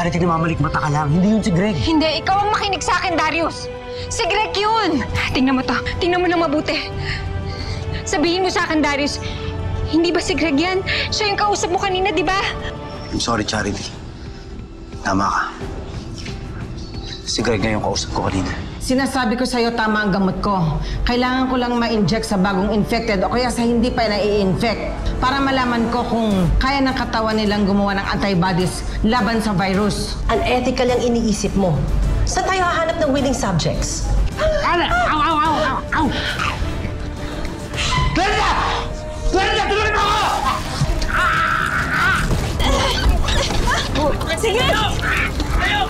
Charity, namamalikmata ka lang. Hindi yun si Greg. Hindi, ikaw ang makinig sa akin, Darius. Si Greg yun. Tingnan mo to. Tingnan mo na mabuti. Sabihin mo sa akin, Darius, hindi ba si Greg yan? Siya yung kausap mo kanina, di ba? I'm sorry, Charity. Tama ka. Si Greg na yung kausap ko kanina. Sinasabi ko sa'yo, tama ang gamot ko. Kailangan ko lang ma-inject sa bagong infected o kaya sa hindi pa na-i-infect para malaman ko kung kaya ng katawan nilang gumawa ng antibodies laban sa virus. Unethical ang iniisip mo. Saan tayo hahanap ng willing subjects? Ana! Aw! Aw! Aw! Aw! Aw! Glenda! Glenda! Tulungan mo ako! Sige! Ayaw!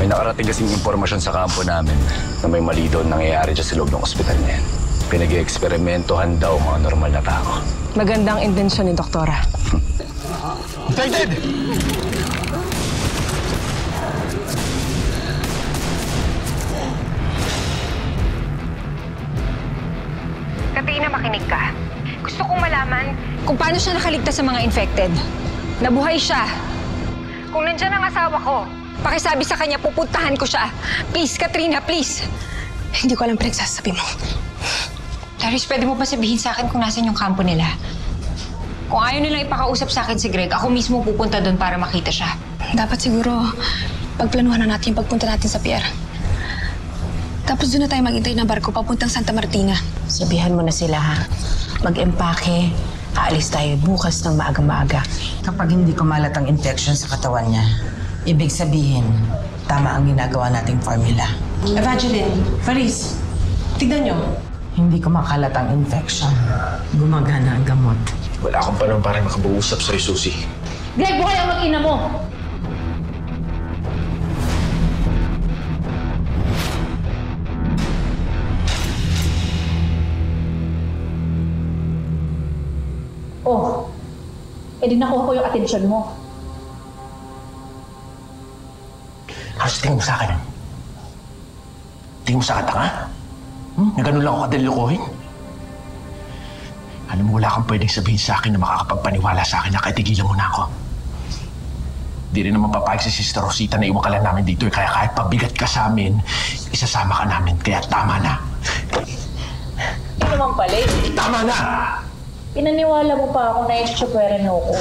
May nakarating kasing impormasyon sa kampo namin na may mali doon nangyayari dyan sa loob ng ospital na yan. Pinag-ieksperimentohan daw mga normal na tao. Magandang intensyon ni Doktora. Infected! Katrina, makinig ka. Gusto kong malaman kung paano siya nakaligtas sa mga infected. Nabuhay siya. Kung nandyan ang asawa ko, pakisabi sa kanya, pupuntahan ko siya. Please, Katrina, please. Hindi ko alam pinagsasabi mo. Darius, pwede mo pa sabihin sa akin kung nasan yung kampo nila? Kung ayaw nilang ipakausap sa akin si Greg, ako mismo pupunta doon para makita siya. Dapat siguro pagplanuhan na natin yung pagpunta natin sa pier. Tapos doon na tayo maghintay ng barko papuntang Santa Martina. Sabihan mo na sila, ha? Mag-empake. Aalis tayo bukas ng maaga-maaga. Kapag hindi kumalat ang infection sa katawan niya, ibig sabihin, tama ang ginagawa nating formula. Evangeline, Faris, tignan nyo. Hindi kumakalat ang infection. Gumagana ang gamot. Wala akong panahon para makapag-uusap sa'yo, Susie. Greg, buhay ang mag-ina mo! Oh, edi nakuha ko yung atensyon mo. Halos tingin mo sa akin. Tingin mo sa akin, tanga? Na ganun lang ako kadilukuhin? Alam mo, wala kang pwedeng sabihin sa akin na makakapagpaniwala sa akin na kahit tigilan mo na ako. Di rin naman papayag si Sister Rosita na iwan ka lang namin dito. Kaya kahit pabigat ka sa amin, isasama ka namin. Kaya tama na. Hindi naman pala eh. Tama na! Pinaniwala mo pa ako na i-chupwera niyo ako.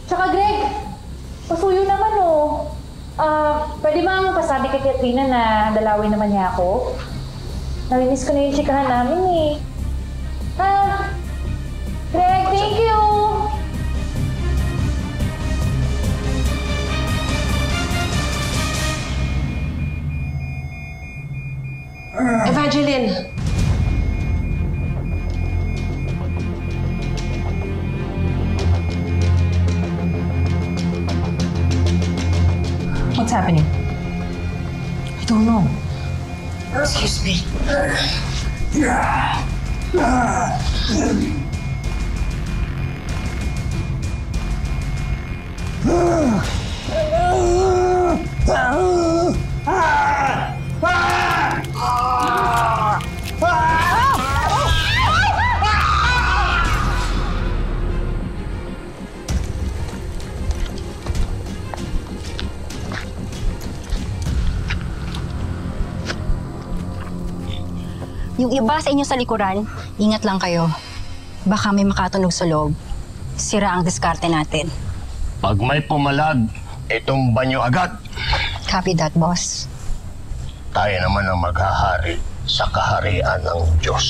Tsaka Greg, pasuyo naman oh. Pwede bang pasabi kay Katrina na dalawin naman niya ako? Naminis ko na yung chikahan namin eh. Greg, thank you! Evangeline! What's happening? I don't know. Excuse me. Yung iba sa inyo sa likuran, ingat lang kayo. Baka may makatunog sa loob. Sira ang diskarte natin. Pag may pumalag, itong banyo agad. Copy that, boss. Tayo naman ang maghahari sa kaharian ng Diyos.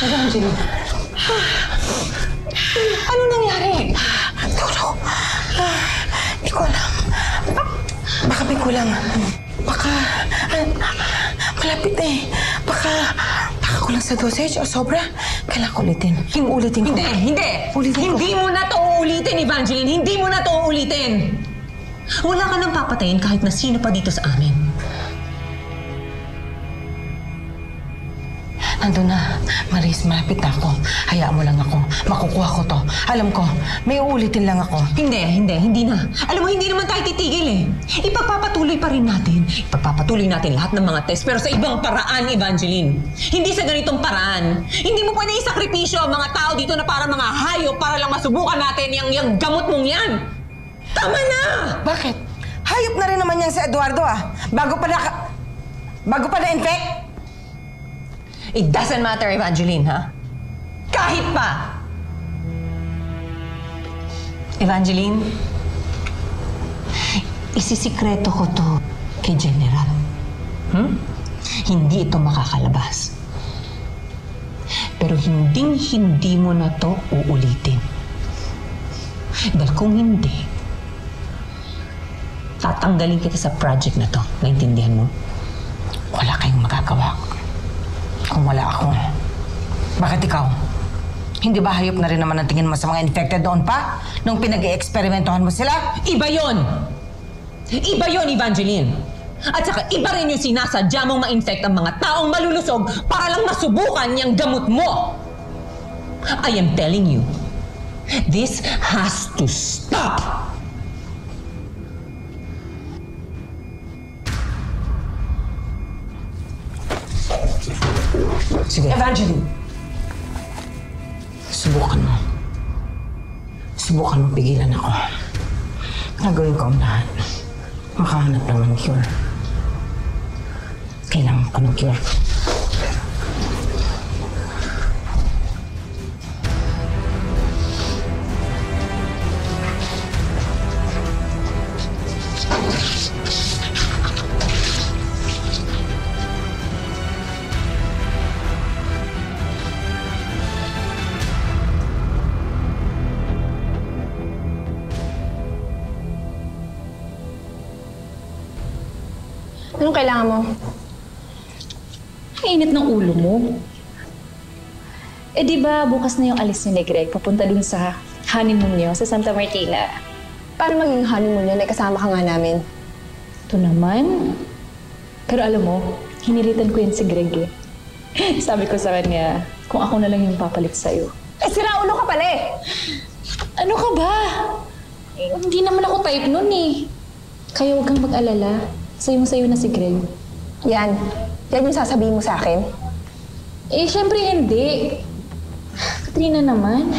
Evangeline. Ano nangyari? Turo. Hindi ko alam. Baka may kulang. Baka... malapit eh. Baka kulang sa dosage o sobra. Kailangan ko ulitin. Ulitin ko. Hindi! Hindi mo na to uulitin, Evangeline! Hindi mo na to uulitin! Wala ka nang papatayin kahit na sino pa dito sa amin. Nandun na. Maris, malapit na ako. Hayaan mo lang ako. Makukuha ko to. Alam ko, may uulitin lang ako. Hindi na. Alam mo, hindi naman tayo titigil eh. Ipagpapatuloy pa rin natin. Ipagpapatuloy natin lahat ng mga test, pero sa ibang paraan, Evangeline. Hindi sa ganitong paraan. Hindi mo pwede isakripisyo ang mga tao dito na para mga hayop para lang masubukan natin yung gamot mong yan. Tama na! Bakit? Hayop na rin naman yan si Eduardo ah. Bago pa na-infect? It doesn't matter, Evangeline, ha? Kahit pa! Evangeline, isisikreto ko to kay General. Hindi ito makakalabas. Pero hindi mo na to uulitin. Dahil kung hindi, tatanggalin kita sa project na to. Naintindihan mo? Wala kayong magagawa kung wala ako. Bakit ikaw? Hindi ba hayop na rin naman ang tingin mo sa mga infected doon pa? Nung pinag-i-eksperimentohan mo sila? Iba yon! Iba yon, Evangeline! At saka iba rin yung sinasadya mong ma-infect ang mga taong malulusog para lang masubukan yung gamot mo! I am telling you, this has to stop! Sige. Evangeline! Subukan mo. Subukan mo pigilan ako. Gagawin ko ang lahat. Makahanap lang ng cure. Kailangan ko ng cure. Anong kailangan mo? Ang init ng ulo mo. Eh di ba bukas na yung alis ni Greg papunta dun sa honeymoon niyo sa Santa Martina? Paano maging honeymoon yun? Kasama ka nga namin. Ito naman. Pero alam mo, hiniritan ko yun si Greg eh. Sabi ko sa kanya, kung ako na lang yung papalit sa'yo. Eh, sira ulo ka pala eh! Ano ka ba? Eh, hindi naman ako type nun eh. Kaya huwag kang mag-alala. Sayo na si Greg. Yan yung sasabihin mo sa akin? Eh, syempre hindi. Katrina naman,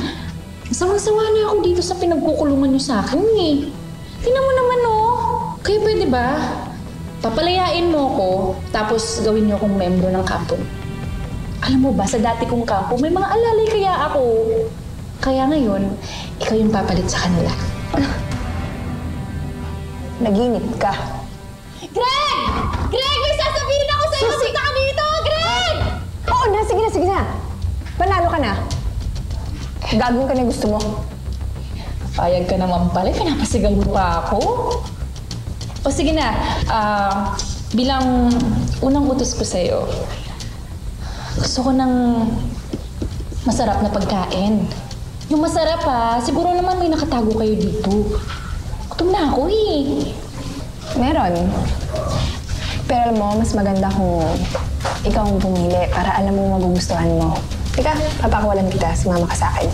sawang-sawa na ako dito sa pinagkukulungan niyo sa akin eh. Tingnan mo naman oh. Kaya pwede ba? Papalayain mo ko, tapos gawin niyo akong membro ng kampo. Alam mo ba, sa dati kong kampo, may mga alalay kaya ako. Kaya ngayon, ikaw yung papalit sa kanila. Naginip ka. Greg! Greg! May sasabihin ako sa'yo! Masita ka dito! Greg! Oo na, sige na. Panalo ka na. Gagawin ka na gusto mo. Payag ka naman pala. Pinapasigaw mo pa ako. O sige na. Bilang unang utos ko sa'yo, gusto ko ng masarap na pagkain. Yung masarap siguro naman may nakatago kayo dito. Gutom na ako eh. Meron. Pero alam mo, mas maganda kung ikaw ang pumili para alam mo magugustuhan mo. Teka, papakawalan kita. Sumama ka sa akin.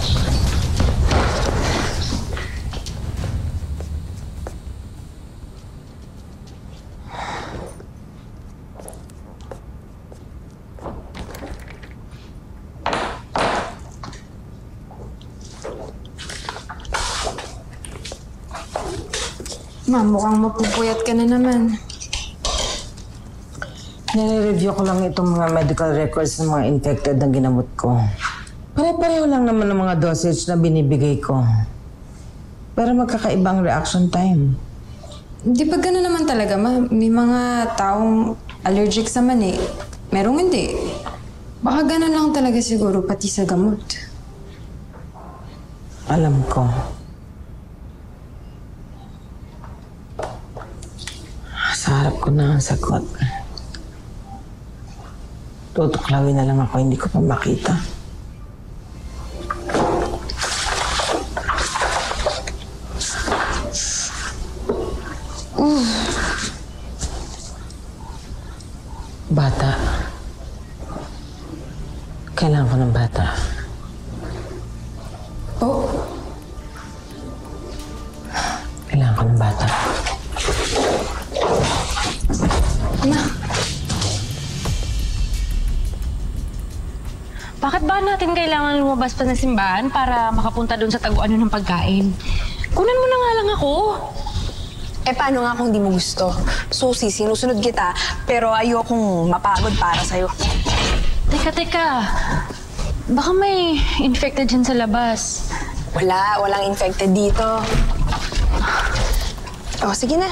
Ma'am, mukhang mapupuyat ka na naman. Nire-review ko lang itong mga medical records ng mga infected na ginamot ko. Pare-pareho lang naman ng mga dosage na binibigay ko. Pero magkakaibang reaction time. Di ba gano'n naman talaga, ma? May mga taong allergic sa mani. Merong hindi. Baka ganun lang talaga siguro pati sa gamot. Alam ko. Sa harap ko na ang sagot. Tutuklawin na lang ako, hindi ko pa makita. Bata. Kailangan ko ng bata. Oh, Kailangan ko ng bata. Bakit ba natin kailangan lumabas pa ng simbahan para makapunta doon sa taguan ng pagkain? Kunan mo na nga lang ako. Eh, paano nga kung di mo gusto? Susi, sinusunod kita, pero ayokong mapagod para sa'yo. Teka. Baka may infected dyan sa labas. Walang infected dito. Oh, sige na.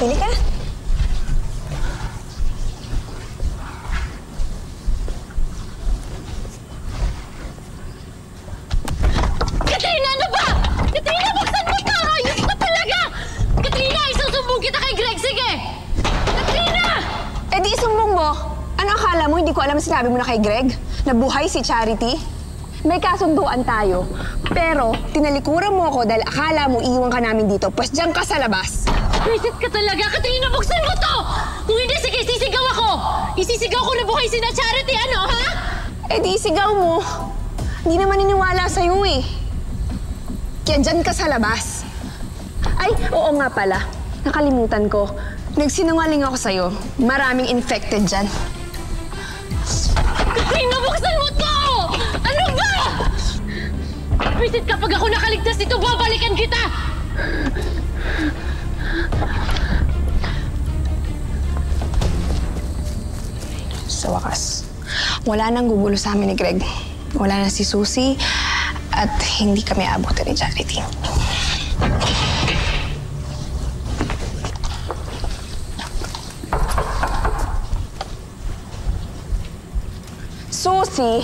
Pili ka. Katrina, ano ba? Katrina, buksan mo to! Ayos ka talaga! Katrina, isusumbong kita kay Greg. Sige! Katrina! Eh di isumbong mo. Ano akala mo? Hindi ko alam sinabi mo na kay Greg? Nabuhay si Charity? May kasunduan tayo. Pero tinalikuran mo ako dahil akala mo iiwan ka namin dito. Pues diyan ka sa labas. Visit ka talaga! Katrina, buksan mo to! Kung hindi, sige, sisigaw ako! Isisigaw ko na buhay si na Charity, ano, ha? Eh di isigaw mo. Hindi naman niniwala sa'yo eh. Kaya dyan ka sa labas. Ay, oo nga pala. Nakalimutan ko. Nagsinungaling ako sa'yo. Maraming infected dyan. Katrina, buksan mo to! Ano ba? Visit kapag ako nakaligtas dito, babalikan kita! Sa wakas, wala nang gugulo sa amin ni Greg. Wala na si Susie at hindi kami abutan ni Charity. Susie,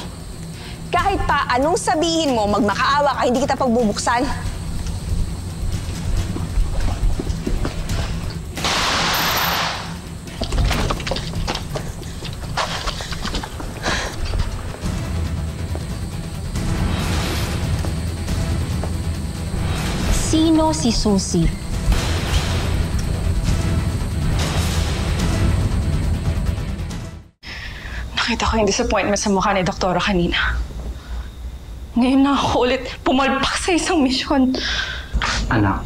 kahit pa anong sabihin mo, magmakaawa ka, hindi kita pagbubuksan. Sino si Susie? Nakita ko yung disappointment sa mukha ni Doktora kanina. Ngayon na ako ulit pumalpak sa isang misyon. Anak,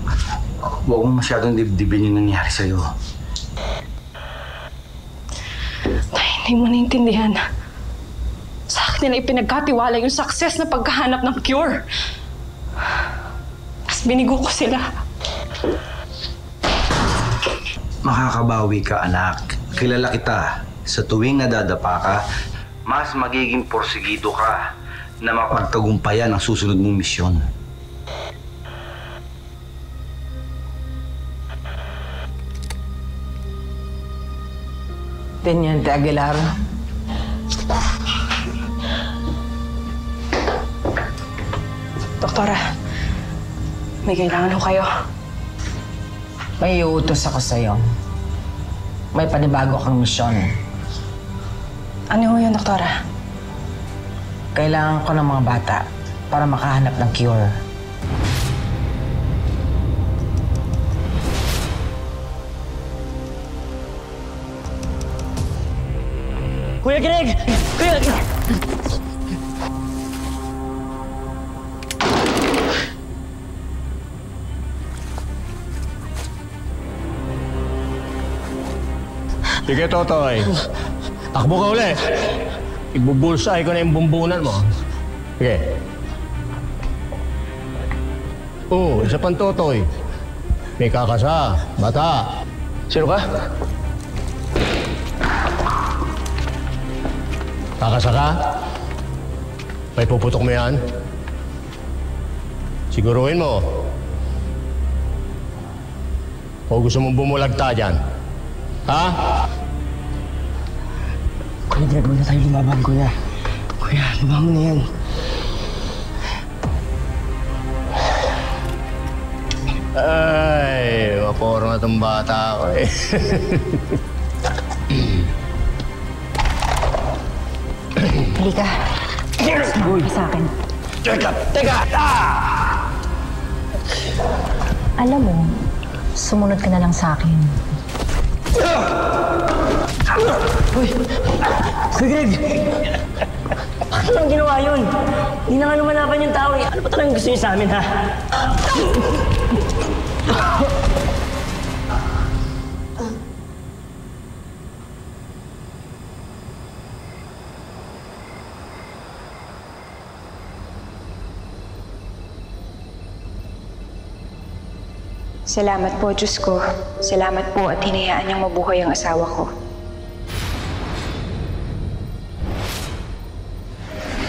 huwag mong masyadong dibdibin yung nangyari sa'yo. Tay, hindi mo naintindihan. Sa akin nila ipinagkatiwala yung success na pagkahanap ng cure. Tapos binigo ko sila. Makakabawi ka, anak. Kilala kita. Sa tuwing nadadapa ka, mas magiging porsigido ka na mapagtagumpayan ang susunod mong misyon. Teniente Aguilar. Doktora, may kailangan ho kayo. May iuutos ako sa'yo. May panibago kang misyon. Ano ho yun, Doktora? Kailangan ko ng mga bata para makahanap ng cure. Kuya Greg! Kuya Greg! Sige, Totoy. Takbo ka ulit. Ibubulsay ko na yung bumbunan mo. Sige. Isa pang Totoy. May kakasa. Bata. Sino ka? Kakasa ka? May puputok mo yan? Siguruhin mo. O gusto mong bumulagta dyan? Ha? Kuya Greg, huwag na tayo lumaban, kuya. Kuya, baba mo na yan. Ay, maporo na itong bata ko eh. Halika. Uy. Sa akin. Teka! Alam mo, sumunod ka na lang sa akin. Uy! Kuya Greg! Ano ang ginawa yun? Hindi na nga lumalaban yung tao eh. Ano ba talagang gusto niyo sa amin, ha? Salamat po, Diyos ko. Salamat po at hinayaan niyang mabuhay ang asawa ko.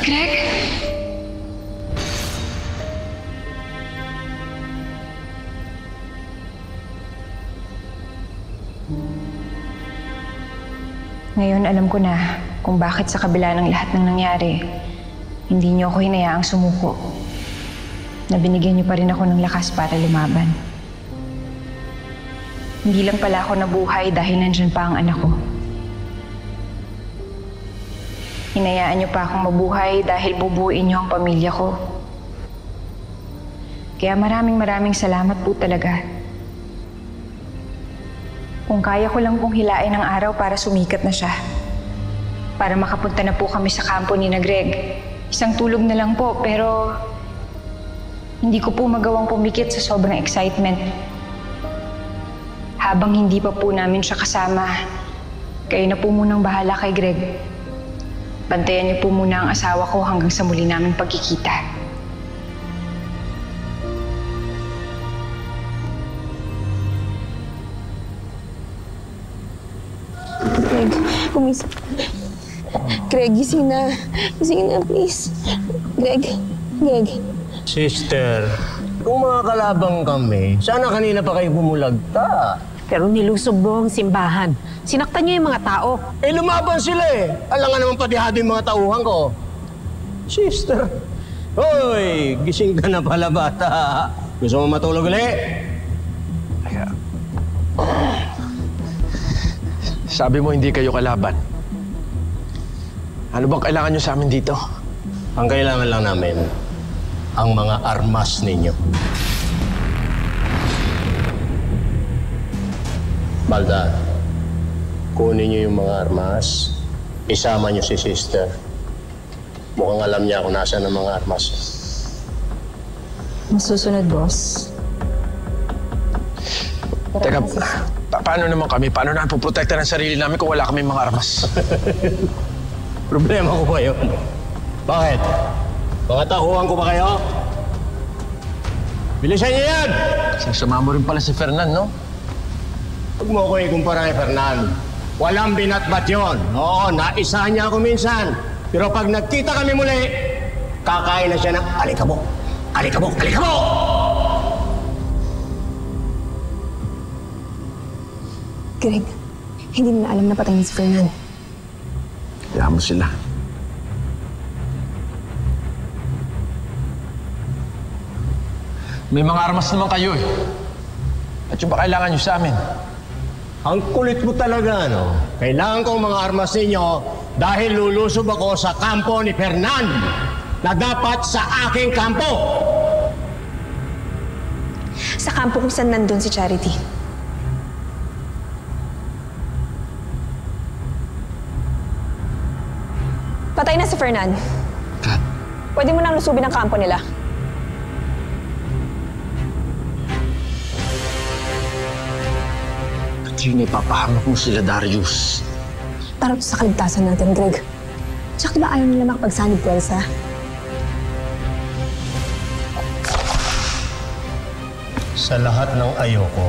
Greg? Ngayon alam ko na kung bakit sa kabila ng lahat ng nangyari, hindi niyo ako hinayaang sumuko. Na binigyan niyo pa rin ako ng lakas para lumaban. Hindi lang pala ako nabuhay dahil nandyan pa ang anak ko. Hinayaan niyo pa akong mabuhay dahil bubuuin niyo ang pamilya ko. Kaya maraming salamat po talaga. Kung kaya ko lang pong hilain ang araw para sumikat na siya. Para makapunta na po kami sa kampo ni na Greg. Isang tulog na lang po pero hindi ko po magawang pumikit sa sobrang excitement. Habang hindi pa po namin siya kasama, kayo na po munang bahala kay Greg. Bantayan niyo po muna ang asawa ko hanggang sa muli namin pagkikita. Greg, gumising. Greg, gising na. Gising na, please. Greg. Sister, kung mga kalabang kami, sana kanina pa kayo bumulagta. Pero nilusob mo ang simbahan. Sinaktan niyo yung mga tao. Eh, lumaban sila eh. Alam nga naman patihado yung mga tauhan ko. Sister, hoy, gising ka na pala bata. Gusto mo matulog ulit? Sabi mo hindi kayo kalaban. Ano bang kailangan nyo sa amin dito? Ang kailangan lang namin, ang mga armas ninyo. Balda, kunin niyo yung mga armas, isama niyo si sister. Mukhang alam niya kung nasaan ang mga armas. Masusunod, boss. Teka, paano naman kami? Paano natin puprotekta ng sarili namin kung wala kami mga armas? Problema ko ba yun? Bakit? Mga tauhan ko ba kayo? Bilisan niyo yan! Sasama mo rin pala si Fernan, no? Huwag mo ko ikumpara kay Fernan. Walang binatbat yun. Oo, naisahan niya ako minsan. Pero pag nagkita kami muli, kakain na siya ng alikabok. Alikabok! Alikabok! Greg, hindi mo na alam na patay ni si Fernan. Kaya mo sila. May mga armas naman kayo eh. At yung ba kailangan nyo sa amin? Ang kulit mo talaga, no? Kailangan ko ang mga armas ninyo dahil lulusob ako sa kampo ni Fernan na dapat sa aking kampo. Sa kampo kung saan nandun si Charity. Patay na si Fernan. Pwede mo nang lusubin ang kampo nila. Katrina, ipapahamak mo sila, Darius. Para to sa kaligtasan natin, Greg. Tsaka diba ayaw nila makapagsanib pwersa? Sa lahat ng ayoko,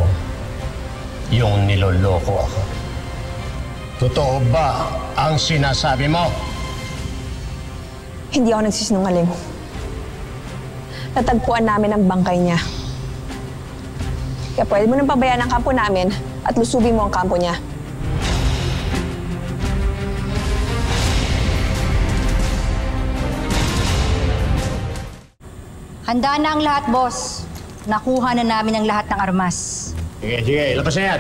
yung niloloko ako. Totoo ba ang sinasabi mo? Hindi ako nagsisinungaling. Natagpuan namin ang bangkay niya. Kaya pwede mo nang pabayaan ang kampo namin at lusubin mo ang kampo niya. Handa na ang lahat, boss. Nakuha na namin ang lahat ng armas. Sige, labas na yan.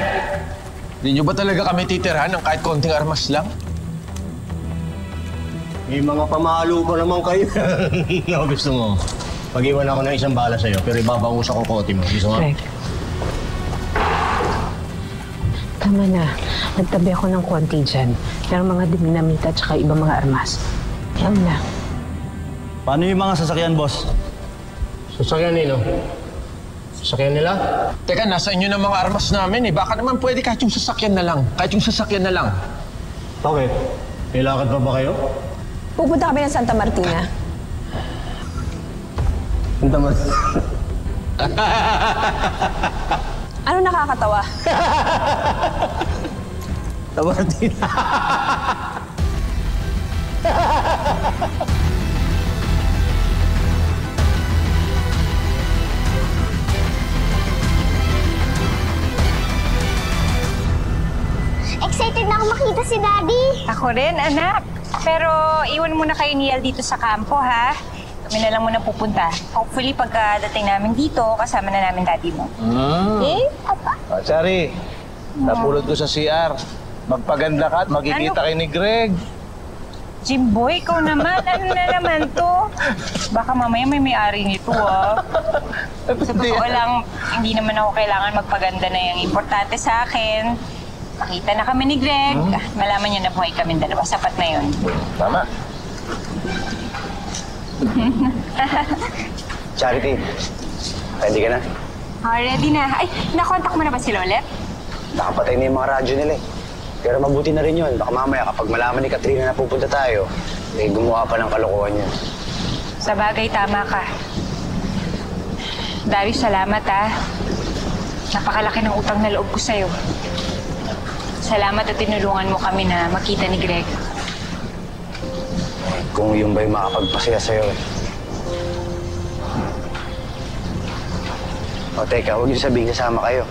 Hindi nyo ba talaga kami titirhan ng kahit konting armas lang? May mga pamalo mo naman kayo. No, gusto mo. Pag-iwan ako ng isang bala sa'yo, pero ibabangus ako kote mo. Gusto mo? Greg. Tama na. Nagtabi ako ng konti dyan. Pero mga dinamita at saka ibang mga armas. Yan na. Paano yung mga sasakyan, boss? Sasakyan nino? Sasakyan nila? Teka, nasa inyo ng mga armas namin eh. Baka naman pwede kahit yung sasakyan na lang. Kahit yung sasakyan na lang. Bakit? May lakad pa ba kayo? Pupunta kami ng Santa Martina. Santa Martina? Ano nakakatawa? Santa Martina. Excited na ako makita si Daddy. Ako rin, anak. Pero iwan muna kayo ni Yal dito sa kampo, ha? Kami na lang muna pupunta. Hopefully, pagkadating namin dito, kasama na namin daddy mo. Eh, apa? Chari, napulot ko sa CR. Magpaganda ka at magkikita kayo ni Greg. Jimboy, ikaw naman. Ano na naman to? Baka mamaya may-ari nito, ah. Sa totoo lang, hindi naman ako kailangan magpaganda na yung importante sa akin. Makita na kami ni Greg. Malaman niya na buhay kami dalawa. Sapat na yun. Tama. Charity, ready ka na? Ready na. Ay, nakontak mo na ba si Lolet? Nakapatay na yung mga radyo nila eh. Pero mabuti na rin yun. Baka mamaya kapag malaman ni Katrina na pupunta tayo, eh gumawa pa ng kalokohan yun. Sa bagay, tama ka. Darius, salamat ah. Napakalaki ng utang na loob ko sa'yo. Salamat at tinulungan mo kami na makita ni Greg. Kung yun ba'y makapagpasaya sa'yo eh. O teka, huwag niyo sabihin kasama kayo.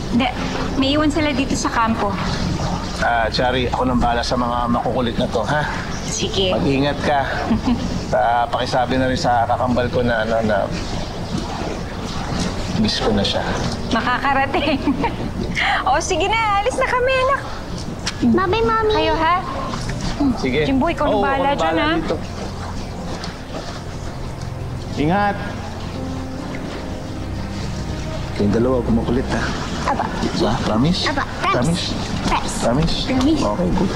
Hindi, may iwan sila dito sa kampo. Chari, ako nang bahala sa mga makukulit na to, ha? Sige. Mag-ingat ka. Pakisabi na rin sa kakambal ko na miss ko na siya. Makakarating. O, sige na. Alis na kami, anak. Bye-bye, Mami. Kayo, ha? Sige. Jimbo, ikaw na bahala dyan, ha? Dito. Ingat. Kayong dalawa, kumukulit, ha? Aba. Promise? Aba, Promise? Promise. Promise? Promise. Okay, good.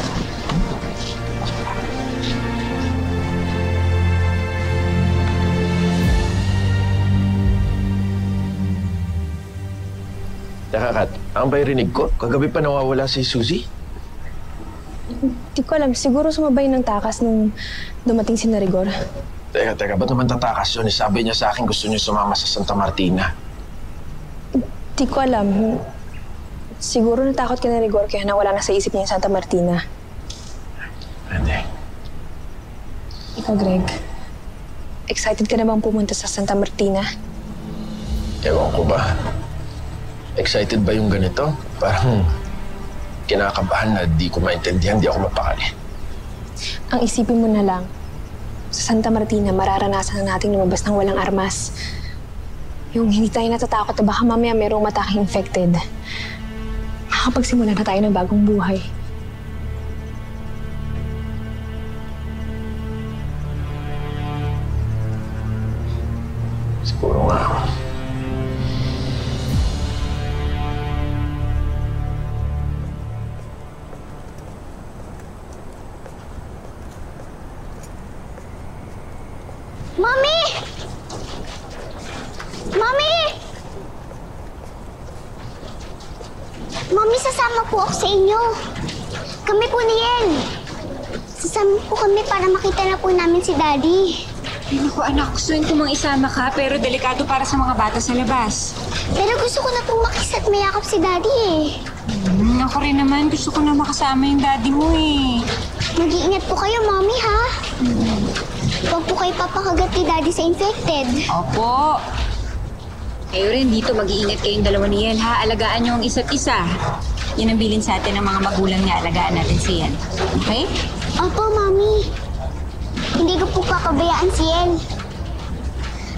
Teka, Kat, ang ba'y rinig ko? Kagabi pa nawawala si Suzy? Hindi ko alam. Siguro sumabay ng takas nung dumating si Narigor. Teka, ba't naman tatakas yun? Sabi niya sa akin gusto niya sumama sa Santa Martina. Hindi ko alam. Siguro natakot ka na Rigor kaya nawala na sa isip niya yung Santa Martina. Pwede. Ikaw, Greg. Excited ka na bang pumunta sa Santa Martina? Ewan ko ba? Excited ba yung ganito? Parang kinakabahan na di ko maintindihan, di ako mapakali. Ang isipin mo na lang, sa Santa Martina, mararanasan na nating lumabas ng walang armas. Yung hindi tayo natatakot na baka mamaya merong matake infected. Makakapagsimula na tayo ng bagong buhay. Siguro nga. Mami! Mami! Mami, sasama po ako sa inyo. Kami po ni Yen. Sasama po kami para makita na po namin si Daddy. Ay, naku anak, gustuin ko mang isama ka, pero delikado para sa mga bata sa labas. Pero gusto ko na po makis at mayakap si Daddy eh. Ako rin naman, gusto ko na makasama yung daddy mo eh. Mag-iingat po kayo, Mami, ha? Huwag po kayo papakagat ni Daddy sa infected. Opo. Kayo rin dito, mag-iingat kayong dalawa ni Yen, ha? Alagaan niyo ang isa't isa. Yan ang bilin sa atin ng mga magulang niya. Alagaan natin si Yen. Okay? Opo, Mami. Hindi ko po pakabayaan si Yen.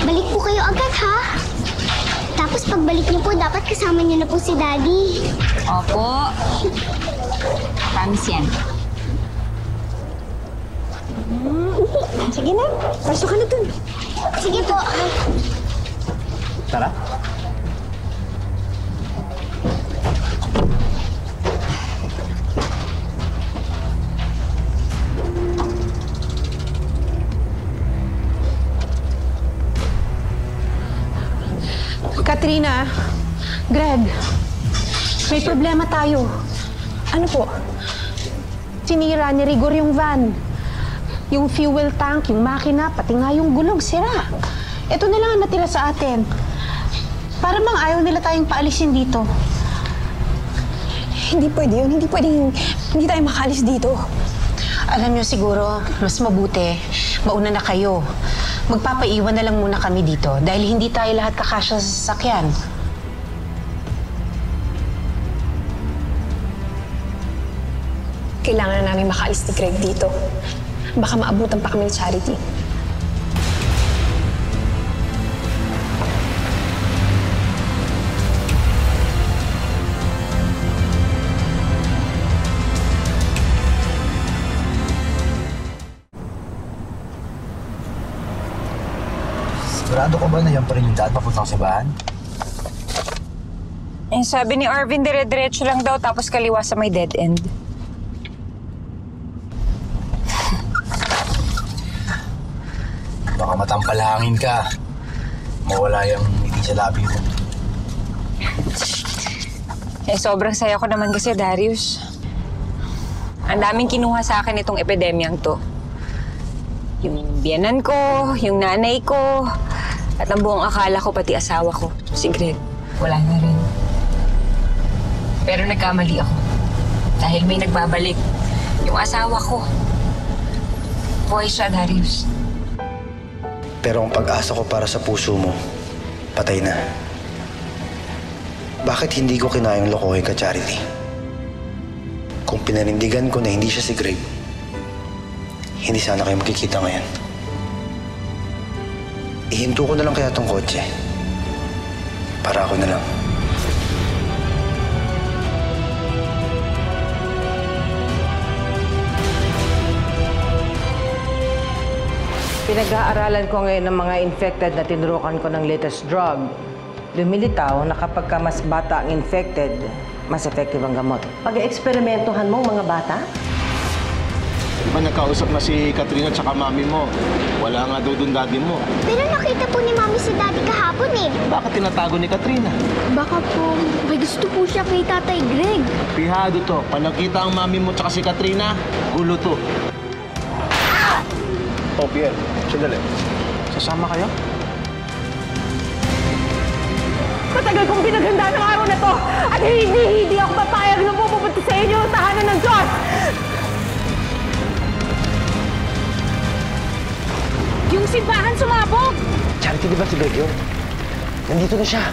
Balik po kayo agad, ha? Tapos pagbalik niyo po, dapat kasama niyo na po si Daddy. Opo. Promise yan. Sige na, pasok ka na dun. Sige po. Tara. Katrina, Greg, may problema tayo. Ano po? Sinira ni Rigor yung van. Yung fuel tank, yung makina, pati nga yung gulong, sira. Ito na lang ang natira sa atin. Para bang ayaw nila tayong paalisin dito. Hindi pwede yun. Hindi tayo makaalis dito. Alam niyo siguro, mas mabuti, mauna na kayo. Magpapaiwan na lang muna kami dito dahil hindi tayo lahat kakasya sa sasakyan. Kailangan na namin makaalis ni Greg dito. Baka maabutan pa kami ni Charity. Sigurado ka ba na yan pa rin yung daan papuntang simbahan? Eh, sabi ni Arvin, dire-diretso lang daw tapos kaliwa sa may dead end. Baka matampalangin ka. Mawala yung hindi sa labi mo. Eh, sobrang saya ko naman kasi, Darius. Ang daming kinuha sa akin itong epidemyang to. Yung biyanan ko, yung nanay ko, at ang buong akala ko pati asawa ko, si Greg, wala na rin. Pero nagkamali ako. Dahil may nagbabalik. Yung asawa ko. Buhay siya, Darius. Pero ang pag-asa ko para sa puso mo, patay na. Bakit hindi ko kinayang lokohin ka, Charity? Kung pinanindigan ko na hindi siya si Greg, hindi sana kayo magkikita ngayon. Ihinto ko na lang kaya tong kotse. Para ako na lang. Pinag-aaralan ko ngayon ng mga infected na tinurukan ko ng latest drug. Lumilitaw na kapag ka mas bata ang infected, mas effective ang gamot. Pag-eksperimentohan mo mga bata? Di ba nagkausap na si Katrina at mami mo? Wala nga daw dun daddy mo. Pero nakita po ni Mami si Daddy kahapon eh. Bakit tinatago ni Katrina? Baka po, may gusto po siya kay Tatay Greg. Pihado to. Pag nakita ang mami mo at si Katrina, gulo to. Oh, Pierre. Sandali. Sasama kayo? Matagal kong pinaghandaan ng araw na to at hindi ako papayag na pupunta sa inyo ang tahanan ng Diyos! Yung simbahan sumabog! Charity, di ba si Greg yun? Nandito na siya.